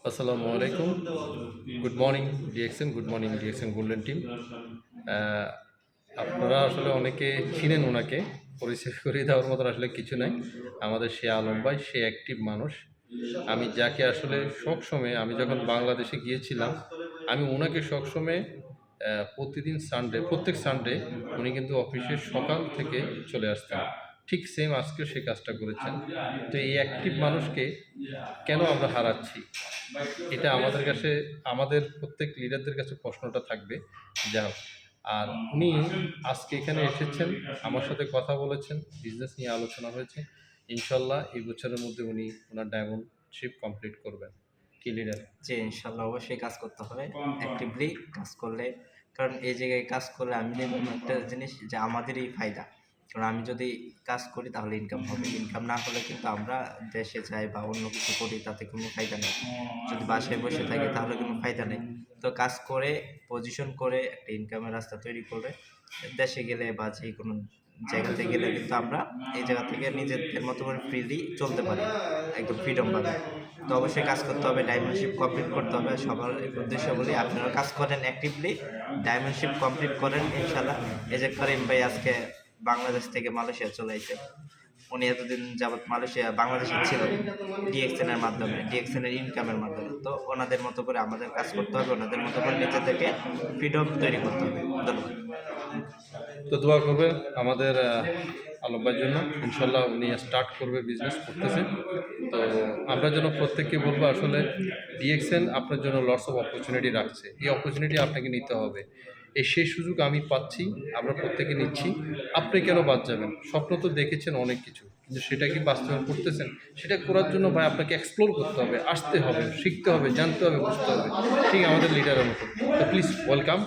আসসালামু আলাইকুম। Good morning DXN, good morning DXN golden team. আপনারা আসলে অনেকে চিনেন ওনাকে, পরিচয় করিয়ে দেওয়ার মতন আসলে কিছু নাই। আমাদের সে আলম ভাই, সে অ্যাক্টিভ মানুষ। আমি যাকে আসলে সবসময়, আমি যখন বাংলাদেশে গিয়েছিলাম, আমি ওনাকে সবসময় প্রতিদিন সানডে, প্রত্যেক সানডে উনি কিন্তু অফিসে সকাল থেকে চলে আসতেন। ঠিক সেম আজকেও সে কাজটা করেছেন। তো এই অ্যাক্টিভ মানুষকে কেন আমরা হারাচ্ছি? এটা আমাদের কাছে, আমাদের প্রত্যেক লিডারদের কাছে প্রশ্নটা থাকবে। যা হোক, আর উনি আজকে এখানে এসেছেন, আমার সাথে কথা বলেছেন, বিজনেস নিয়ে আলোচনা হয়েছে। ইনশাল্লাহ এই বছরের মধ্যে উনি ওনার ডায়মন্ডশিপ কমপ্লিট করবেন। কি লিডার? জি, ইনশাল্লাহ অবশ্যই কাজ করতে হবে। অ্যাক্টিভলি কাজ করলে, কারণ এই জায়গায় কাজ করলে আমি দেখলাম একটা জিনিস যে আমাদেরই ফায়দা। কারণ আমি যদি কাজ করি তাহলে ইনকাম হবে। ইনকাম না হলে কিন্তু আমরা দেশে যাই বা অন্য কিছু করি, তাতে কোনো ফায়দা নেই। যদি বাসায় বসে থাকি তাহলে কোনো ফায়দা নেই। তো কাজ করে, পজিশন করে একটা ইনকামের রাস্তা তৈরি করে দেশে গেলে বা যেকোনো জায়গাতে গেলে কিন্তু আমরা এই জায়গা থেকে নিজেদের মতো করে ফ্রিলি চলতে পারি, একদম ফ্রিডম পাবে। তো অবশ্যই কাজ করতে হবে, ডায়মন্ডশিপ কমপ্লিট করতে হবে। সবার উদ্দেশ্য বলি, আপনারা কাজ করেন অ্যাক্টিভলি, ডায়মন্ডশিপ কমপ্লিট করেন ইনশাল্লাহ। এই যে করিম ভাই আজকে বাংলাদেশ থেকে মালয়েশিয়া চলে এসেছে। উনি এতদিন যাবৎ মালয়েশিয়া, বাংলাদেশে ছিল ডিএক্সএন এর মাধ্যমে, ডিএক্সএন এর ইনকামের মাধ্যমে। তো ওনাদের মতো করে আমাদের কাজ করতে হবে, ওনাদের মতো করে নিজেদেরকে ফ্রিডম তৈরি করতে হবে। ধন্যবাদ। তো দোয়া করবেন আমাদের আলম ভাইয়ের জন্য। ইনশাল্লাহ উনি স্টার্ট করবে, বিজনেস করতেছেন। তো আমরা যেন প্রত্যেককে বলবো, আসলে ডিএক্সএন আপনার জন্য লটস অফ অপরচুনিটি রাখছে। এই অপরচুনিটি আপনাকে নিতে হবে। সেই সুযোগ আমি পাচ্ছি, আমরা প্রত্যেকে নিচ্ছি। আপনি কেন বাদ যাবেন? স্বপ্ন তো দেখেছেন অনেক কিছু, কিন্তু সেটা কি বাস্তবায়ন করতেছেন? সেটা করার জন্য ভাই আপনাকে এক্সপ্লোর করতে হবে, আসতে হবে, শিখতে হবে, জানতে হবে, বুঝতে হবে। ঠিক আমাদের লিডারের মতো। তো প্লিজ ওয়েলকাম।